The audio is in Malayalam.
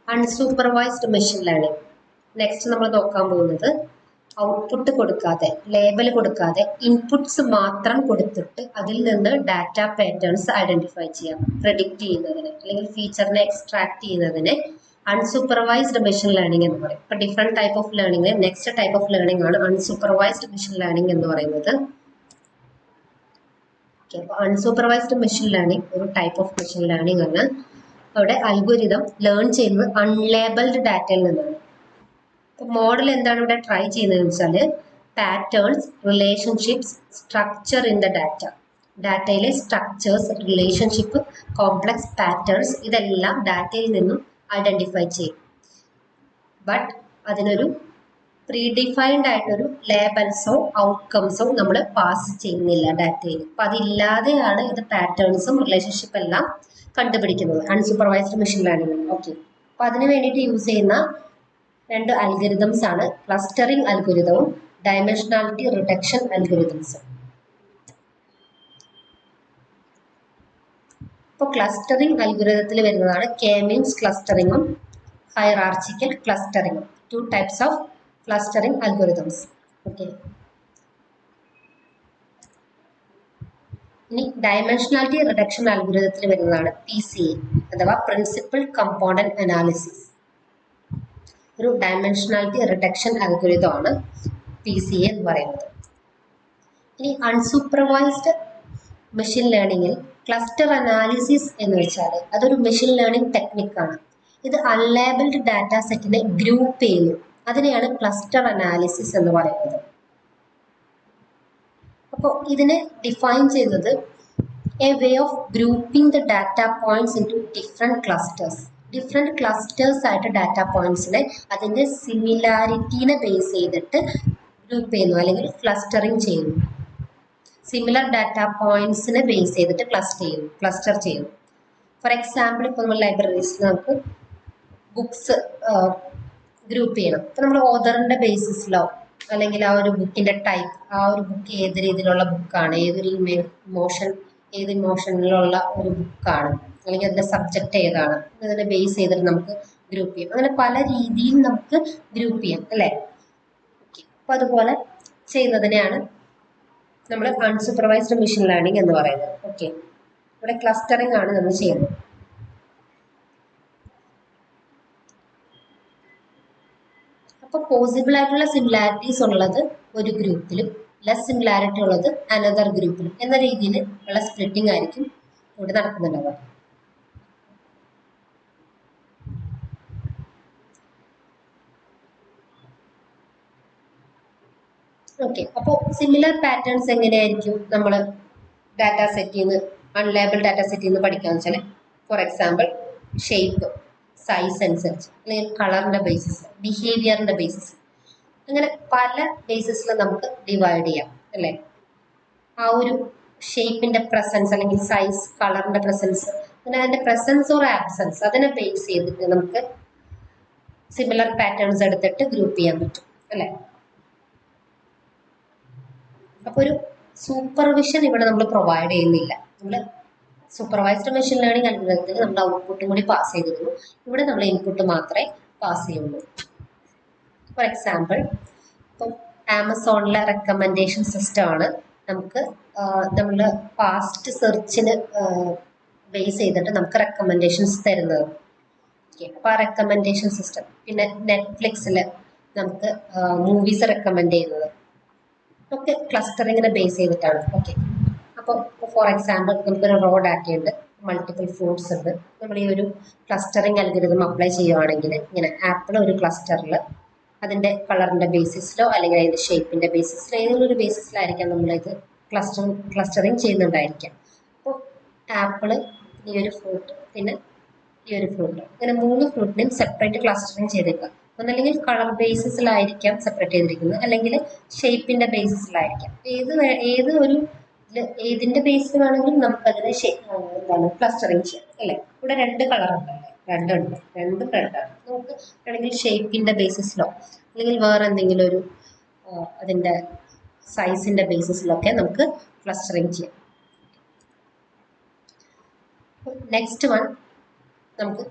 Unsupervised machine learning. നെക്സ്റ്റ് നമ്മൾ നോക്കാൻ പോകുന്നത് ഔട്ട്പുട്ട് കൊടുക്കാതെ, ലേബൽ കൊടുക്കാതെ ഇൻപുട്സ് മാത്രം കൊടുത്തിട്ട് അതിൽ നിന്ന് ഡാറ്റ പാറ്റേൺസ് ഐഡന്റിഫൈ ചെയ്യാം. പ്രെഡിക്റ്റ് ചെയ്യുന്നതിന് അല്ലെങ്കിൽ ഫീച്ചറിനെ എക്സ്ട്രാക്ട് ചെയ്യുന്നതിന് അൺസൂപ്പർവൈസ്ഡ് മെഷീൻ ലേണിംഗ് എന്ന് പറയും. ഇപ്പൊ different type of learning, next type of learning ആണ് അൺസൂപ്പർവൈസ്ഡ് മെഷീൻ ലേണിംഗ് എന്ന് പറയുന്നത്. അൺസൂപ്പർവൈസ്ഡ് മെഷീൻ ലേണിംഗ് ഒരു ടൈപ്പ് ഓഫ് മെഷീൻ ലേണിംഗ് ആണ്. അവിടെ അൽഗോരിതം ലേൺ ചെയ്യുന്നത് അൺലേബിൾഡ് ഡാറ്റയിൽ നിന്നാണ്. മോഡൽ എന്താണ് ഇവിടെ ട്രൈ ചെയ്യുന്നത് വെച്ചാൽ patterns, relationships, structure in the data. ഡാറ്റയിലെ സ്ട്രക്ചേഴ്സ്, റിലേഷൻഷിപ്പ്, കോംപ്ലക്സ് പാറ്റേൺസ് ഇതെല്ലാം ഡാറ്റയിൽ നിന്നും ഐഡന്റിഫൈ ചെയ്യും. ബട്ട് അതിനൊരു പ്രീഡിഫൈൻഡ് ആയിട്ടൊരു ലേബൽസോ ഔട്ട്കംസോ നമ്മൾ പാസ് ചെയ്യുന്നില്ല ഡാറ്റയിൽ. അപ്പൊ അതില്ലാതെയാണ് ഇത് പാറ്റേൺസും റിലേഷൻഷിപ്പ് എല്ലാം കണ്ടുപിടിക്കുന്നത് അൺസൂപ്പർവൈസ്ഡ് മെഷീൻ ലേണിംഗ്. ഓക്കെ, അപ്പൊ അതിന് വേണ്ടിയിട്ട് യൂസ് ചെയ്യുന്ന രണ്ട് അൽഗോരിതംസ് ആണ് ക്ലസ്റ്ററിംഗ് അൽഗോരിതവും ഡയമെൻഷനാലിറ്റി റിഡക്ഷൻ അൽഗോരിതംസും. ഇപ്പോൾ ക്ലസ്റ്ററിംഗ് അൽഗോരിതത്തിൽ വരുന്നതാണ് കെ മീൻസ് ക്ലസ്റ്ററിംഗും ഹൈറാർച്ചിക്കൽ ക്ലസ്റ്ററിംഗും. Two types of clustering algorithms. Okay, ഇനി ഡയമെൻഷനാലിറ്റി റിഡക്ഷൻ അൽഗോരിതത്തിൽ വരുന്നതാണ് PCA അഥവാ പ്രിൻസിപ്പൽ കമ്പോണന്റ് അനാലിസിസ്. ഒരു ഡയമെൻഷനാലിറ്റി റിഡക്ഷൻ അൽഗോരിതം ആണ് PCA എന്ന് പറയുന്നത്. ഇനി അൺസൂപ്പർവൈസ്ഡ് മെഷീൻ ലേണിംഗിൽ ക്ലസ്റ്റർ അനാലിസിസ് എന്ന് വെച്ചാൽ അതൊരു മെഷീൻ ലേണിംഗ് ടെക്നിക്കാണ്. ഇത് അൺലേബിൾഡ് ഡാറ്റ സെറ്റിനെ ഗ്രൂപ്പ് ചെയ്യുന്നു. അതിനെയാണ് ക്ലസ്റ്റർ അനാലിസിസ് എന്ന് പറയുന്നത്. അപ്പോൾ ഇതിനെ ഡിഫൈൻ ചെയ്യുന്നത് a way of grouping the data points into different clusters. Different clusters ആയിട്ട് ഡാറ്റ പോയിന്റ്സിനെ അതിന്റെ സിമിലാരിറ്റീനെ ബേസ് ചെയ്തിട്ട് ഗ്രൂപ്പ് ചെയ്യുന്നു അല്ലെങ്കിൽ ക്ലസ്റ്ററിങ് ചെയ്യുന്നു. സിമിലർ ഡാറ്റ പോയിന്റ്സിനെ ബേസ് ചെയ്തിട്ട് ക്ലസ്റ്റർ ചെയ്യുന്നു. ഫോർ എക്സാമ്പിൾ, ഇപ്പോൾ നമ്മൾ ലൈബ്രറീസിൽ നമുക്ക് ബുക്സ് ഗ്രൂപ്പ് ചെയ്യണം. ഇപ്പൊ നമ്മൾ ഓതറിന്റെ ബേസിസിലോ അല്ലെങ്കിൽ ആ ഒരു ബുക്കിന്റെ ടൈപ്പ്, ആ ഒരു ബുക്ക് ഏത് രീതിയിലുള്ള ബുക്കാണ്, ഏത് ഇമോഷനിലുള്ള ഒരു ബുക്കാണ്, അല്ലെങ്കിൽ അതിന്റെ സബ്ജക്റ്റ് ഏതാണ്, അതിനെ ബേസ് ചെയ്തിട്ട് നമുക്ക് ഗ്രൂപ്പ് ചെയ്യാം. അങ്ങനെ പല രീതിയിൽ നമുക്ക് ഗ്രൂപ്പ് ചെയ്യാം അല്ലേ. അപ്പൊ അതുപോലെ ചെയ്യുന്നതിനെയാണ് നമ്മൾ അൺസൂപ്പർവൈസ്ഡ് മെഷീൻ ലേണിംഗ് എന്ന് പറയുന്നത്. ഓക്കെ, ഇവിടെ ക്ലസ്റ്ററിംഗ് ആണ് നമ്മൾ ചെയ്യുന്നത്. അപ്പൊ പോസിബിൾ ആയിട്ടുള്ള സിമിലാരിറ്റീസ് ഉള്ളത് ഒരു ഗ്രൂപ്പിലും ലെസ് സിമിലാരിറ്റി ഉള്ളത് അനദർ ഗ്രൂപ്പിലും എന്ന രീതിയിൽ ഉള്ള സ്പ്ലിറ്റിംഗ് ആയിരിക്കും ഇവിടെ നടക്കുന്നുണ്ടാവുക. ഓക്കെ, അപ്പോൾ സിമിലർ പാറ്റേൺസ് എങ്ങനെയായിരിക്കും നമ്മൾ ഡാറ്റ സെറ്റിൽ നിന്ന്, അൺലേബിൾ ഡാറ്റ സെറ്റിൽ നിന്ന് പഠിക്കാന്ന് വെച്ചാൽ, ഫോർ എക്സാമ്പിൾ ഷേപ്പ്, സൈസ് അനുസരിച്ച്, അല്ലെങ്കിൽ കളറിന്റെ ബേസിസ്, ബിഹേവിയറിന്റെ ബേസിസ്, അങ്ങനെ പല ബേസിസിൽ നമുക്ക് ഡിവൈഡ് ചെയ്യാം അല്ലേ. ആ ഒരു ഷേപ്പിന്റെ പ്രസൻസ് അല്ലെങ്കിൽ സൈസ്, കളറിന്റെ പ്രസൻസ്, അങ്ങനെ അതിന്റെ പ്രസൻസ് ഓർ ആബ്സെൻസ് അതിനെ ബേസ് ചെയ്തിട്ട് നമുക്ക് സിമിലർ പാറ്റേൺസ് എടുത്തിട്ട് ഗ്രൂപ്പ് ചെയ്യാൻ പറ്റും അല്ലേ. അപ്പൊ ഒരു സൂപ്പർവിഷൻ ഇവിടെ നമ്മൾ പ്രൊവൈഡ് ചെയ്യുന്നില്ല. നമ്മൾ സൂപ്പർവൈസ്ഡ് മെഷീൻ ലേണിംഗ് അൽഗോരിതത്തിൽ നമ്മൾ ഔട്ട്പുട്ടും കൂടി പാസ് ചെയ്തിരുന്നു. ഇവിടെ നമ്മൾ ഇൻപുട്ട് മാത്രമേ പാസ് ചെയ്യുള്ളൂ. ഫോർ എക്സാമ്പിൾ, ഇപ്പം ആമസോണിലെ റെക്കമെൻഡേഷൻ സിസ്റ്റം ആണ് നമുക്ക് നമ്മൾ പാസ്റ്റ് സെർച്ചിന് ബേസ് ചെയ്തിട്ട് നമുക്ക് റെക്കമെൻഡേഷൻസ് തരുന്നത്. അപ്പൊ ആ റെക്കമെൻഡേഷൻ സിസ്റ്റം, പിന്നെ നെറ്റ്ഫ്ലിക്സിൽ നമുക്ക് മൂവീസ് റെക്കമെൻഡ് ചെയ്യുന്നത് ഒക്കെ ക്ലസ്റ്ററിങ്ങിനെ ബേസ് ചെയ്തിട്ടാണ്. ഓക്കെ, അപ്പോൾ ഫോർ എക്സാമ്പിൾ നമുക്കൊരു റോ ഡാറ്റയുണ്ട്, മൾട്ടിപ്പിൾ ഫ്രൂട്ട്സ് ഉണ്ട്. നമ്മൾ ഈ ഒരു ക്ലസ്റ്ററിങ് അൽഗോരിതം അപ്ലൈ ചെയ്യുവാണെങ്കിൽ ഇങ്ങനെ ആപ്പിൾ ഒരു ക്ലസ്റ്ററിൽ അതിൻ്റെ കളറിൻ്റെ ബേസിസിലോ അല്ലെങ്കിൽ അതിൻ്റെ ഷേപ്പിൻ്റെ ബേസിസിലോ ഏതെങ്കിലും ഒരു ബേസിസിലായിരിക്കാം നമ്മളിത് ക്ലസ്റ്ററിങ് ചെയ്യുന്നുണ്ടായിരിക്കാം. അപ്പോൾ ആപ്പിള്, ഈ ഒരു ഫ്രൂട്ട്, പിന്നെ ഈ ഒരു ഫ്രൂട്ട്, ഇങ്ങനെ 3 ഫ്രൂട്ടിനെയും സെപ്പറേറ്റ് ക്ലസ്റ്ററിങ് ചെയ്തേക്കാം. ഒന്നല്ലെങ്കിൽ കളർ ബേസിസിലായിരിക്കാം സെപ്പറേറ്റ് ചെയ്തിരിക്കുന്നത്, അല്ലെങ്കിൽ ഷേപ്പിന്റെ ബേസിസിലായിരിക്കാം. ഏതിന്റെ ബേസിൽ വേണമെങ്കിലും നമുക്കതിനെ ക്ലസ്റ്ററിങ് ചെയ്യാം അല്ലെ. ഇവിടെ 2 കളർ ഉണ്ടല്ലേ, രണ്ടും റെഡാണ്. നമുക്ക് വേണമെങ്കിൽ ഷേപ്പിന്റെ ബേസിസിലോ അല്ലെങ്കിൽ വേറെ എന്തെങ്കിലും ഒരു അതിന്റെ സൈസിന്റെ ബേസിസിലൊക്കെ നമുക്ക് ക്ലസ്റ്ററിങ് ചെയ്യാം. നെക്സ്റ്റ് വൺ നമുക്ക്